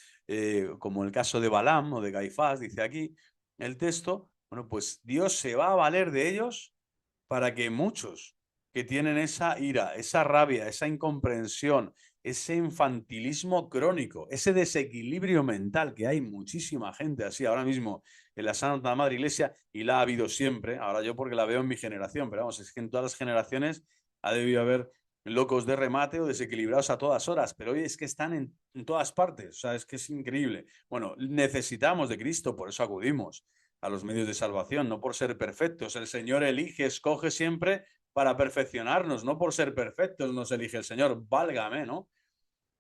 Speaker 1: Como el caso de Balaam o de Caifás, dice aquí el texto. Bueno, pues Dios se va a valer de ellos para que muchos que tienen esa ira, esa rabia, esa incomprensión, ese infantilismo crónico, ese desequilibrio mental, que hay muchísima gente así ahora mismo en la Santa Madre Iglesia, y la ha habido siempre, ahora yo porque la veo en mi generación, pero vamos, es que en todas las generaciones ha debido haber locos de remate o desequilibrados a todas horas, pero hoy es que están en todas partes, o sea, es que es increíble. Bueno, necesitamos de Cristo, por eso acudimos a los medios de salvación, no por ser perfectos. El Señor elige, escoge siempre para perfeccionarnos, no por ser perfectos nos elige el Señor, válgame, ¿no?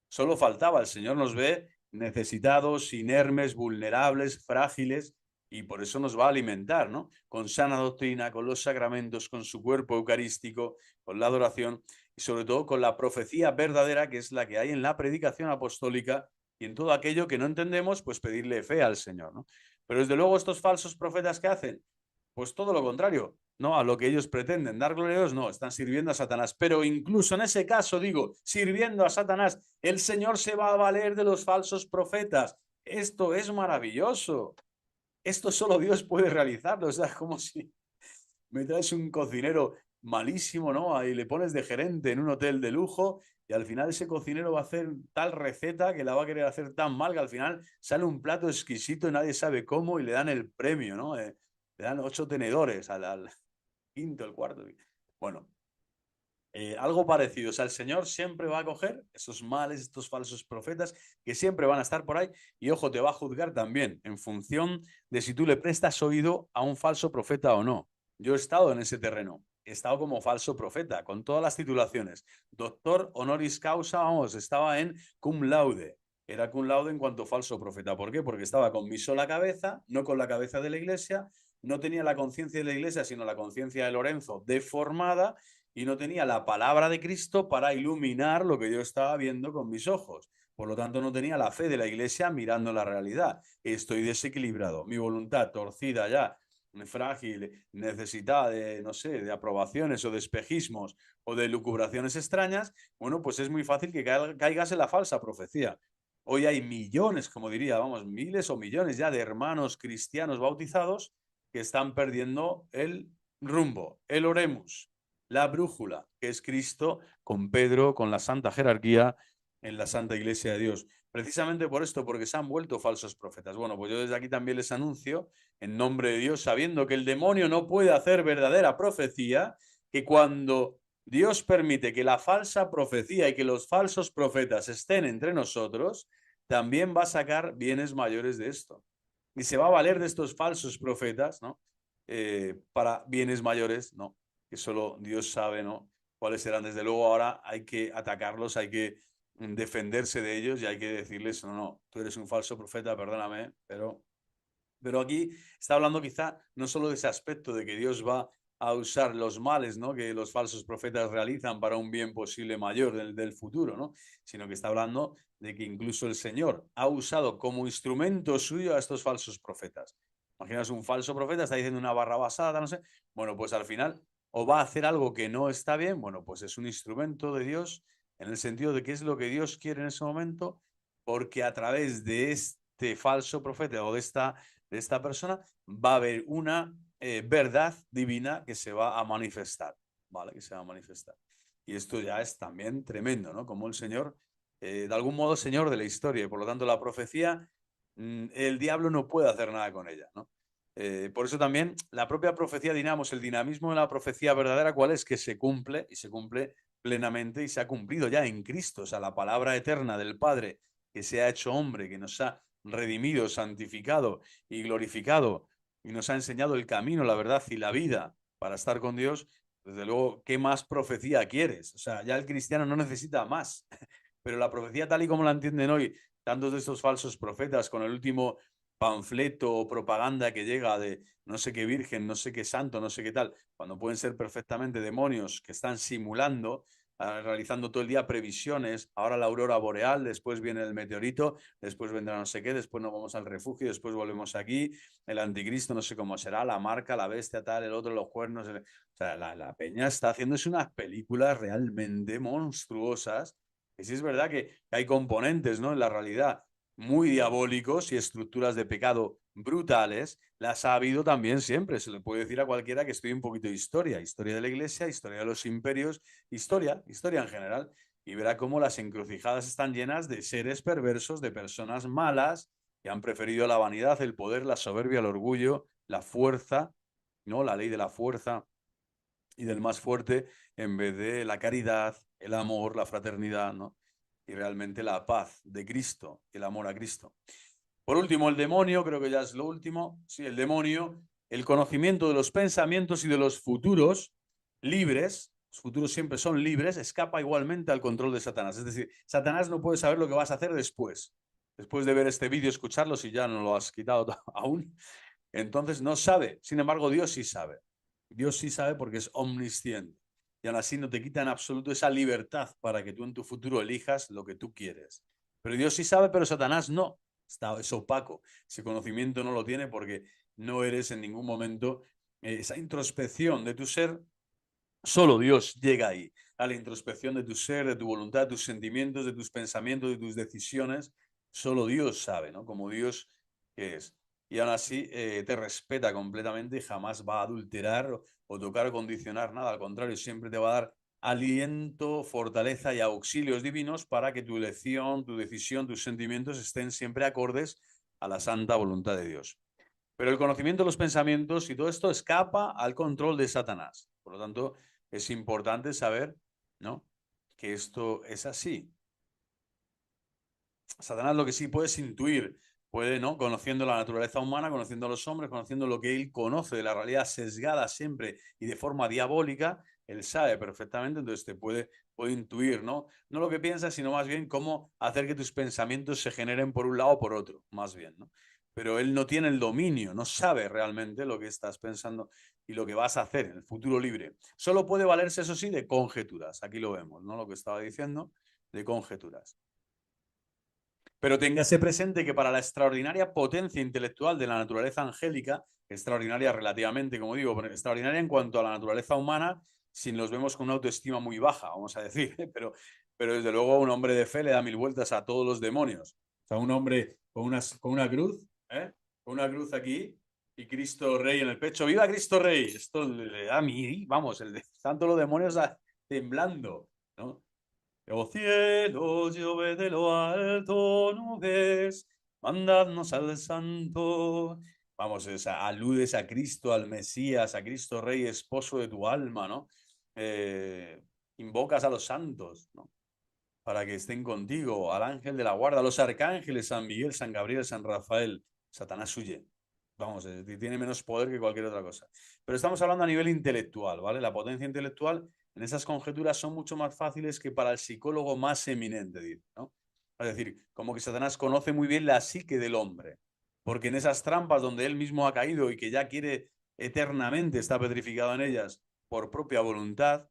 Speaker 1: Solo faltaba, el Señor nos ve necesitados, inermes, vulnerables, frágiles, y por eso nos va a alimentar, ¿no? Con sana doctrina, con los sacramentos, con su cuerpo eucarístico, con la adoración y sobre todo con la profecía verdadera, que es la que hay en la predicación apostólica y en todo aquello que no entendemos, pues pedirle fe al Señor, ¿no? Pero desde luego estos falsos profetas que hacen, pues todo lo contrario, no a lo que ellos pretenden dar gloria a Dios, no, están sirviendo a Satanás. Pero incluso en ese caso, digo, sirviendo a Satanás, el Señor se va a valer de los falsos profetas. Esto es maravilloso. Esto solo Dios puede realizarlo. O sea, como si me traes un cocinero malísimo, ¿no? Ahí le pones de gerente en un hotel de lujo y al final ese cocinero va a hacer tal receta que la va a querer hacer tan mal que al final sale un plato exquisito y nadie sabe cómo y le dan el premio, ¿no? Le dan 8 tenedores al quinto, el cuarto. Bueno, algo parecido. O sea, el Señor siempre va a coger esos males, estos falsos profetas que siempre van a estar por ahí y, ojo, te va a juzgar también en función de si tú le prestas oído a un falso profeta o no. Yo he estado en ese terreno. He estado como falso profeta, con todas las titulaciones. Doctor honoris causa, vamos, estaba en cum laude. Era cum laude en cuanto falso profeta. ¿Por qué? Porque estaba con mi sola cabeza, no con la cabeza de la iglesia, no tenía la conciencia de la iglesia, sino la conciencia de Lorenzo deformada y no tenía la palabra de Cristo para iluminar lo que yo estaba viendo con mis ojos. Por lo tanto, no tenía la fe de la iglesia mirando la realidad. Estoy desequilibrado. Mi voluntad torcida ya, frágil, necesitada de, no sé, de aprobaciones o de espejismos o de lucubraciones extrañas, bueno, pues es muy fácil que caigas en la falsa profecía. Hoy hay millones, como diría, vamos, miles o millones ya de hermanos cristianos bautizados que están perdiendo el rumbo, el oremus, la brújula, que es Cristo con Pedro, con la santa jerarquía en la Santa Iglesia de Dios. Precisamente por esto, porque se han vuelto falsos profetas. Bueno, pues yo desde aquí también les anuncio, en nombre de Dios, sabiendo que el demonio no puede hacer verdadera profecía, que cuando Dios permite que la falsa profecía y que los falsos profetas estén entre nosotros, también va a sacar bienes mayores de esto. Y se va a valer de estos falsos profetas, ¿no? Para bienes mayores, ¿no? Que solo Dios sabe, ¿no? Cuáles serán. Desde luego ahora hay que atacarlos, hay que defenderse de ellos y hay que decirles, no, no, tú eres un falso profeta, perdóname, pero aquí está hablando quizá no solo de ese aspecto de que Dios va a usar los males, ¿no? Que los falsos profetas realizan para un bien posible mayor del futuro, ¿no? Sino que está hablando de que incluso el Señor ha usado como instrumento suyo a estos falsos profetas. Imaginas un falso profeta, está diciendo una barra basada, no sé. Bueno, pues al final o va a hacer algo que no está bien, bueno, pues es un instrumento de Dios en el sentido de qué es lo que Dios quiere en ese momento, porque a través de este falso profeta o de esta persona va a haber una verdad divina que se va a manifestar, ¿vale? Que se va a manifestar. Y esto ya es también tremendo, ¿no? Como el Señor, de algún modo, Señor de la historia, y por lo tanto la profecía, el diablo no puede hacer nada con ella, ¿no? Por eso también la propia profecía, dinamos, el dinamismo de la profecía verdadera, ¿cuál es? Que se cumple y se cumple plenamente y se ha cumplido ya en Cristo, o sea, la palabra eterna del Padre que se ha hecho hombre, que nos ha redimido, santificado y glorificado y nos ha enseñado el camino, la verdad y la vida para estar con Dios, desde luego, ¿qué más profecía quieres? O sea, ya el cristiano no necesita más, pero la profecía tal y como la entienden hoy tantos de estos falsos profetas con el último panfleto o propaganda que llega de no sé qué virgen, no sé qué santo, no sé qué tal, cuando pueden ser perfectamente demonios que están simulando, realizando todo el día previsiones, ahora la aurora boreal, después viene el meteorito, después vendrá no sé qué, después nos vamos al refugio, después volvemos aquí, el anticristo no sé cómo será, la marca, la bestia, tal, el otro, los cuernos, o sea, la peña está haciéndose unas películas realmente monstruosas, y sí es verdad que hay componentes, ¿no? En la realidad muy diabólicos y estructuras de pecado brutales, las ha habido también siempre. Se le puede decir a cualquiera que estudie un poquito de historia, historia de la iglesia, historia de los imperios, historia en general, y verá cómo las encrucijadas están llenas de seres perversos, de personas malas que han preferido la vanidad, el poder, la soberbia, el orgullo, la fuerza, ¿no? La ley de la fuerza y del más fuerte en vez de la caridad, el amor, la fraternidad, ¿no? Y realmente la paz de Cristo, el amor a Cristo. Por último, el demonio, creo que ya es lo último, sí, el demonio, el conocimiento de los pensamientos y de los futuros libres, los futuros siempre son libres, escapa igualmente al control de Satanás. Es decir, Satanás no puede saber lo que vas a hacer después de ver este vídeo, escucharlo, si ya no lo has quitado aún. Entonces no sabe, sin embargo Dios sí sabe. Dios sí sabe porque es omnisciente. Y aún así no te quita en absoluto esa libertad para que tú en tu futuro elijas lo que tú quieres. Pero Dios sí sabe, pero Satanás no. Es opaco. Ese conocimiento no lo tiene porque no eres en ningún momento esa introspección de tu ser. Solo Dios llega ahí, a la introspección de tu ser, de tu voluntad, de tus sentimientos, de tus pensamientos, de tus decisiones. Solo Dios sabe, ¿no? Como Dios que es. Y aún así te respeta completamente y jamás va a adulterar o tocar o condicionar nada. Al contrario, siempre te va a dar aliento, fortaleza y auxilios divinos para que tu elección, tu decisión, tus sentimientos estén siempre acordes a la santa voluntad de Dios. Pero el conocimiento de los pensamientos y todo esto escapa al control de Satanás. Por lo tanto, es importante saber, ¿no? Que esto es así. Satanás lo que sí puede es intuir, puede, ¿no? Conociendo la naturaleza humana, conociendo a los hombres, conociendo lo que él conoce de la realidad sesgada siempre y de forma diabólica, él sabe perfectamente, entonces puede intuir, ¿no? No lo que piensas, sino más bien cómo hacer que tus pensamientos se generen por un lado o por otro, más bien, ¿no? Pero él no tiene el dominio, no sabe realmente lo que estás pensando y lo que vas a hacer en el futuro libre. Solo puede valerse, eso sí, de conjeturas. Aquí lo vemos, ¿no? Lo que estaba diciendo, de conjeturas. Pero téngase presente que para la extraordinaria potencia intelectual de la naturaleza angélica, extraordinaria relativamente, como digo, extraordinaria en cuanto a la naturaleza humana, si nos vemos con una autoestima muy baja, vamos a decir, pero desde luego un hombre de fe le da mil vueltas a todos los demonios. O sea, un hombre con una cruz, ¿eh? Con una cruz aquí y Cristo Rey en el pecho. ¡Viva Cristo Rey! Esto le da a mí, vamos, tanto los demonios temblando, ¿no? Oh cielos, lluvia de lo alto, nubes, mandadnos al Santo. Vamos, o sea, aludes a Cristo, al Mesías, a Cristo Rey, esposo de tu alma, ¿no? invocas a los santos, ¿no? Para que estén contigo, al ángel de la guarda, a los arcángeles, San Miguel, San Gabriel, San Rafael. Satanás huye. Vamos, tiene menos poder que cualquier otra cosa. Pero estamos hablando a nivel intelectual, ¿vale? La potencia intelectual en esas conjeturas son mucho más fáciles que para el psicólogo más eminente, dice, ¿no? Es decir, como que Satanás conoce muy bien la psique del hombre, porque en esas trampas donde él mismo ha caído y que ya quiere eternamente, está petrificado en ellas por propia voluntad,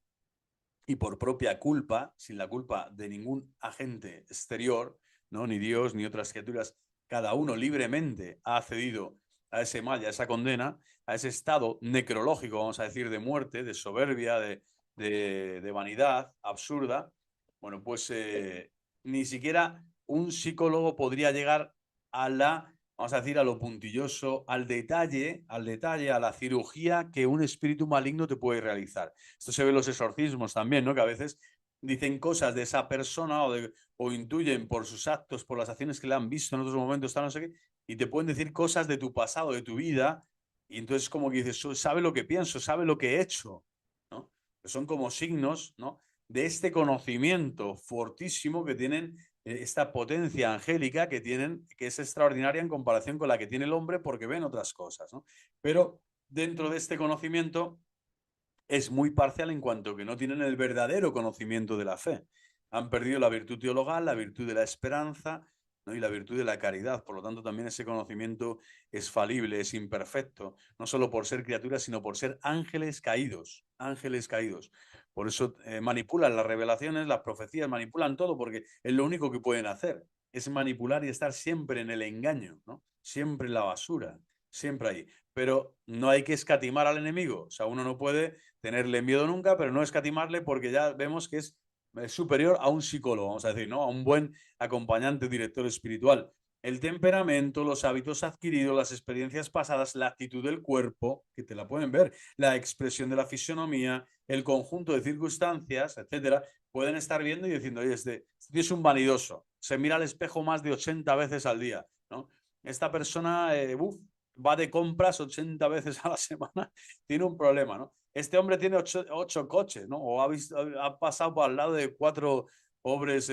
Speaker 1: y por propia culpa, sin la culpa de ningún agente exterior, ¿no? Ni Dios ni otras criaturas, cada uno libremente ha accedido a ese mal y a esa condena, a ese estado necrológico, vamos a decir, de muerte, de soberbia, de vanidad absurda. Bueno, pues ni siquiera un psicólogo podría llegar a la, vamos a decir, a lo puntilloso, al detalle, a la cirugía que un espíritu maligno te puede realizar. Esto se ve en los exorcismos también, ¿no? Que a veces dicen cosas de esa persona o intuyen por sus actos, por las acciones que le han visto en otros momentos, tal, no sé qué, y te pueden decir cosas de tu pasado, de tu vida, y entonces como que dices, sabe lo que pienso, sabe lo que he hecho, ¿no? Que son como signos, ¿no? De este conocimiento fortísimo que tienen, esta potencia angélica que tienen, que es extraordinaria en comparación con la que tiene el hombre porque ven otras cosas, ¿no? Pero dentro de este conocimiento es muy parcial en cuanto que no tienen el verdadero conocimiento de la fe. Han perdido la virtud teologal, la virtud de la esperanza, ¿no? Y la virtud de la caridad. Por lo tanto, también ese conocimiento es falible, es imperfecto, no solo por ser criaturas, sino por ser ángeles caídos, ángeles caídos. Por eso manipulan las revelaciones, las profecías, manipulan todo, porque es lo único que pueden hacer, es manipular y estar siempre en el engaño, ¿no? Siempre en la basura, siempre ahí. Pero no hay que escatimar al enemigo, o sea, uno no puede tenerle miedo nunca, pero no escatimarle porque ya vemos que es superior a un psicólogo, vamos a decir, ¿no? A un buen acompañante, director espiritual. El temperamento, los hábitos adquiridos, las experiencias pasadas, la actitud del cuerpo, que te la pueden ver, la expresión de la fisionomía, el conjunto de circunstancias, etcétera, pueden estar viendo y diciendo, oye, este es un vanidoso, se mira al espejo más de 80 veces al día, ¿no? Esta persona, va de compras 80 veces a la semana, tiene un problema, ¿no? Este hombre tiene 8 coches, ¿no? O ha pasado por al lado de 4 pobres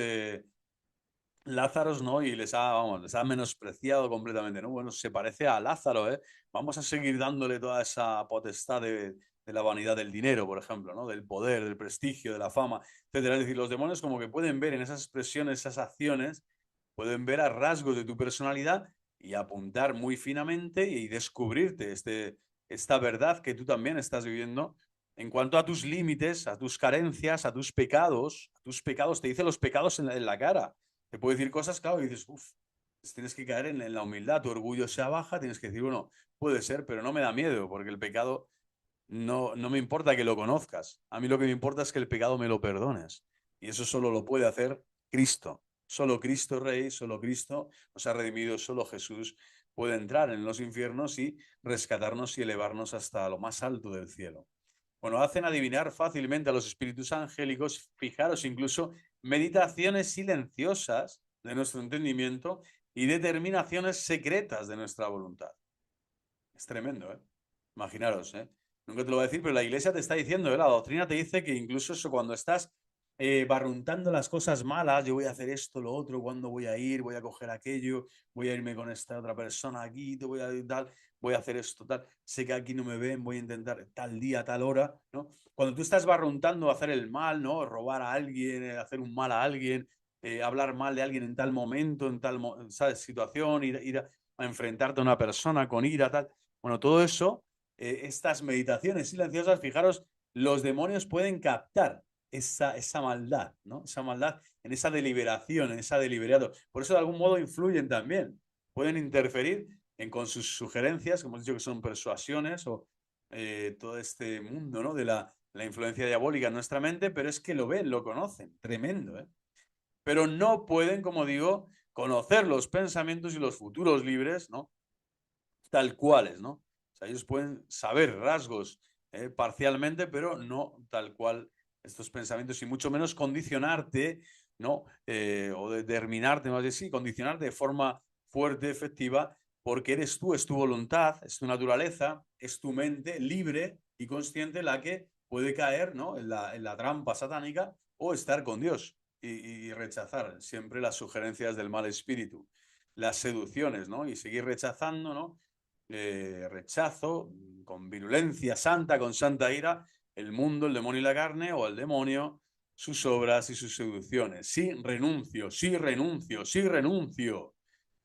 Speaker 1: Lázaros, ¿no? Y les ha menospreciado completamente, ¿no? Bueno, se parece a Lázaro, ¿eh? Vamos a seguir dándole toda esa potestad de la vanidad del dinero, por ejemplo, ¿no? Del poder, del prestigio, de la fama, etcétera. Es decir, los demonios como que pueden ver en esas expresiones, esas acciones, pueden ver a rasgos de tu personalidad y apuntar muy finamente y descubrirte esta verdad que tú también estás viviendo en cuanto a tus límites, a tus carencias, a tus pecados, te dice los pecados en la cara. Te puede decir cosas, claro, y dices, uff, pues tienes que caer en la humildad, tu orgullo se baja, tienes que decir, bueno, puede ser, pero no me da miedo, porque el pecado no me importa que lo conozcas. A mí lo que me importa es que el pecado me lo perdones. Y eso solo lo puede hacer Cristo. Solo Cristo Rey, solo Cristo nos ha redimido, solo Jesús puede entrar en los infiernos y rescatarnos y elevarnos hasta lo más alto del cielo. Bueno, hacen adivinar fácilmente a los espíritus angélicos, fijaros, incluso meditaciones silenciosas de nuestro entendimiento y determinaciones secretas de nuestra voluntad. Es tremendo, ¿eh? Imaginaros, ¿eh? Nunca te lo voy a decir, pero la iglesia te está diciendo, ¿eh? La doctrina te dice que incluso eso, cuando estás barruntando las cosas malas, yo voy a hacer esto, lo otro, cuándo voy a ir, voy a coger aquello, voy a irme con esta otra persona aquí, te voy a tal, voy a hacer esto, tal, sé que aquí no me ven, voy a intentar tal día, tal hora, ¿no? Cuando tú estás barruntando hacer el mal, ¿no? Robar a alguien, hacer un mal a alguien, hablar mal de alguien en tal momento, en tal, ¿sabes? Situación, ir a enfrentarte a una persona con ira, tal. Bueno, todo eso, estas meditaciones silenciosas, fijaros, los demonios pueden captar esa maldad, ¿no? Esa maldad en esa deliberación, en esa deliberado. Por eso de algún modo influyen también. Pueden interferir con sus sugerencias, como hemos dicho que son persuasiones o todo este mundo, ¿no? De la influencia diabólica en nuestra mente, pero es que lo ven, lo conocen. Tremendo, ¿eh? Pero no pueden, como digo, conocer los pensamientos y los futuros libres, ¿no? Tal cuales, ¿no? O sea, ellos pueden saber rasgos parcialmente, pero no tal cual estos pensamientos y mucho menos condicionarte, ¿no? O determinarte, más bien sí, condicionarte de forma fuerte, efectiva, porque eres tú, es tu voluntad, es tu naturaleza, es tu mente libre y consciente la que puede caer, ¿no?, en la trampa satánica o estar con Dios y rechazar siempre las sugerencias del mal espíritu, las seducciones, ¿no? Y seguir rechazando, ¿no? Rechazo con virulencia santa, con santa ira, el mundo, el demonio y la carne, o el demonio, sus obras y sus seducciones. Sí, renuncio, sí, renuncio, sí, renuncio.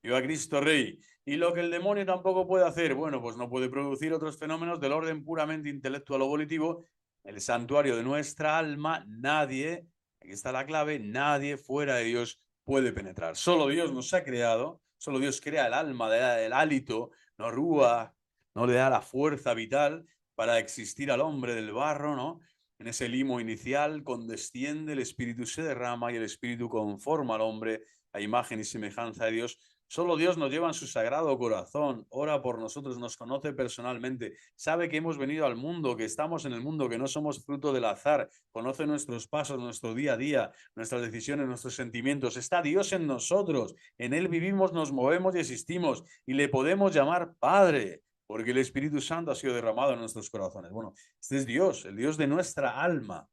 Speaker 1: Viva Cristo Rey. Y lo que el demonio tampoco puede hacer, bueno, pues no puede producir otros fenómenos del orden puramente intelectual o volitivo. El santuario de nuestra alma, nadie, aquí está la clave, nadie fuera de Dios puede penetrar. Solo Dios nos ha creado, solo Dios crea el alma, el hálito, no rúa, no le da la fuerza vital para existir al hombre del barro, ¿no? En ese limo inicial condesciende, el espíritu se derrama y el espíritu conforma al hombre a imagen y semejanza de Dios. Solo Dios nos lleva en su sagrado corazón, ora por nosotros, nos conoce personalmente, sabe que hemos venido al mundo, que estamos en el mundo, que no somos fruto del azar, conoce nuestros pasos, nuestro día a día, nuestras decisiones, nuestros sentimientos. Está Dios en nosotros, en Él vivimos, nos movemos y existimos y le podemos llamar Padre, porque el Espíritu Santo ha sido derramado en nuestros corazones. Bueno, este es Dios, el Dios de nuestra alma.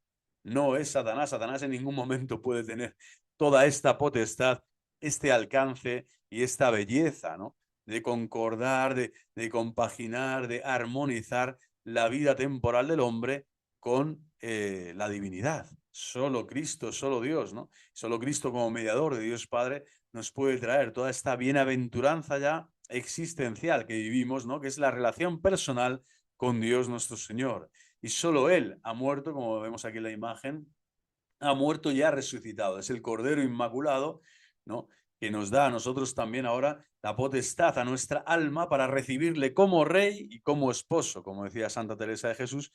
Speaker 1: No es Satanás. Satanás en ningún momento puede tener toda esta potestad, este alcance y esta belleza, ¿no? De concordar, de compaginar, de armonizar la vida temporal del hombre con la divinidad. Solo Cristo, solo Dios, ¿no? Solo Cristo como mediador de Dios Padre nos puede traer toda esta bienaventuranza ya existencial que vivimos, ¿no? Que es la relación personal con Dios nuestro Señor. Y solo Él ha muerto, como vemos aquí en la imagen, ha muerto y ha resucitado. Es el Cordero Inmaculado, ¿no?, que nos da a nosotros también ahora la potestad a nuestra alma para recibirle como Rey y como esposo. Como decía Santa Teresa de Jesús,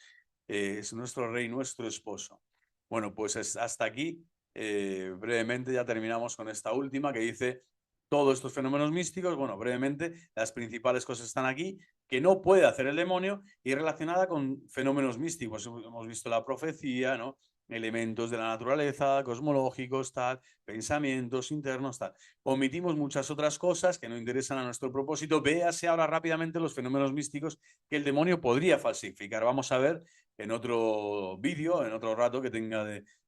Speaker 1: es nuestro Rey, nuestro esposo. Bueno, pues hasta aquí. Brevemente ya terminamos con esta última que dice todos estos fenómenos místicos. Bueno, brevemente, las principales cosas están aquí, que no puede hacer el demonio y relacionada con fenómenos místicos. Hemos visto la profecía, ¿no?, elementos de la naturaleza, cosmológicos, tal, pensamientos internos, tal. Omitimos muchas otras cosas que no interesan a nuestro propósito. Véase ahora rápidamente los fenómenos místicos que el demonio podría falsificar. Vamos a ver en otro vídeo, en otro rato que tenga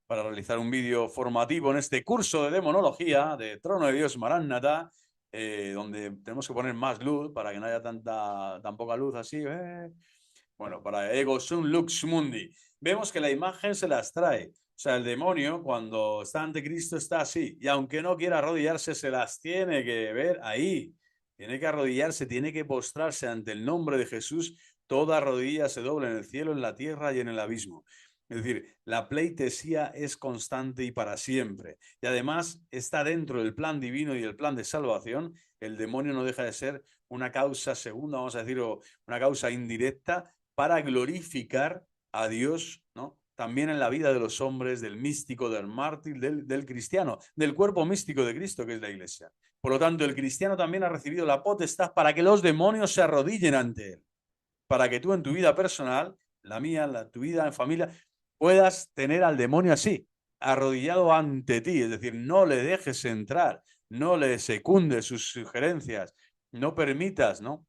Speaker 1: para realizar un vídeo formativo en este curso de demonología de Trono de Dios Maránata, donde tenemos que poner más luz para que no haya tan poca luz así. Bueno, para Ego Sum Lux Mundi. Vemos que la imagen se las trae. O sea, el demonio cuando está ante Cristo está así. Y aunque no quiera arrodillarse, se las tiene que ver ahí. Tiene que arrodillarse, tiene que postrarse ante el nombre de Jesús. Toda rodilla se dobla en el cielo, en la tierra y en el abismo. Es decir, la pleitesía es constante y para siempre. Y además está dentro del plan divino y el plan de salvación. El demonio no deja de ser una causa segunda, vamos a decir, o una causa indirecta para glorificar a Dios, ¿no?, también en la vida de los hombres, del místico, del mártir, del cristiano, del cuerpo místico de Cristo, que es la Iglesia. Por lo tanto, el cristiano también ha recibido la potestad para que los demonios se arrodillen ante él, para que tú en tu vida personal, la mía, tu vida en familia, puedas tener al demonio así, arrodillado ante ti. Es decir, no le dejes entrar, no le secundes sus sugerencias, no permitas, ¿no?,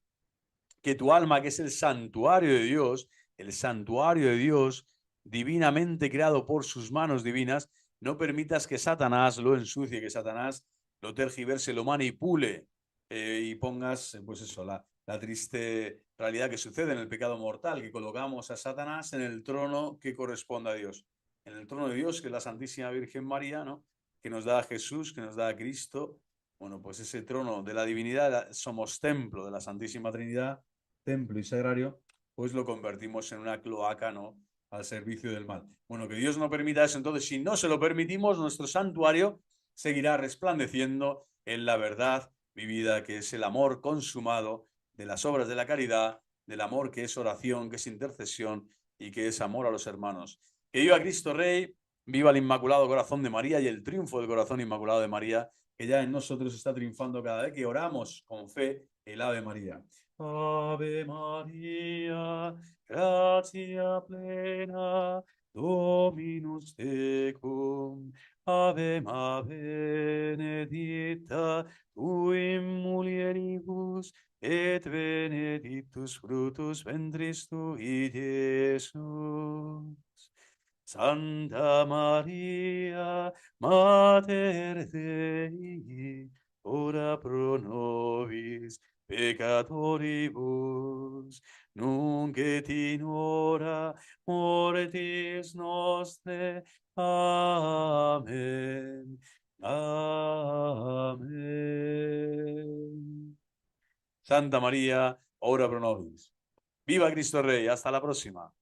Speaker 1: que tu alma, que es el santuario de Dios, divinamente creado por sus manos divinas, no permitas que Satanás lo ensucie, que Satanás lo tergiverse, lo manipule, y pongas, pues eso, la triste realidad que sucede en el pecado mortal, que colocamos a Satanás en el trono que corresponde a Dios. En el trono de Dios, que es la Santísima Virgen María, ¿no?, que nos da a Jesús, que nos da a Cristo. Bueno, pues ese trono de la divinidad, somos templo de la Santísima Trinidad, templo y sagrario, pues lo convertimos en una cloaca, ¿no?, al servicio del mal. Bueno, que Dios no permita eso. Entonces, si no se lo permitimos, nuestro santuario seguirá resplandeciendo en la verdad vivida, que es el amor consumado de las obras de la caridad, del amor que es oración, que es intercesión y que es amor a los hermanos. Que viva Cristo Rey, viva el Inmaculado Corazón de María y el triunfo del Corazón Inmaculado de María, que ya en nosotros está triunfando cada vez que oramos con fe el Ave María. Ave María, gratia plena, Dominus tecum, Ave Maria benedicta, tu in mulieribus, et benedictus fructus ventris tui, Iesus. Santa Maria, Mater Dei, ora pro nobis peccatoribus, nunc et in hora mortis nostre. Amen. Amén. Santa María, ora pro nobis. Viva Cristo Rey. Hasta la próxima.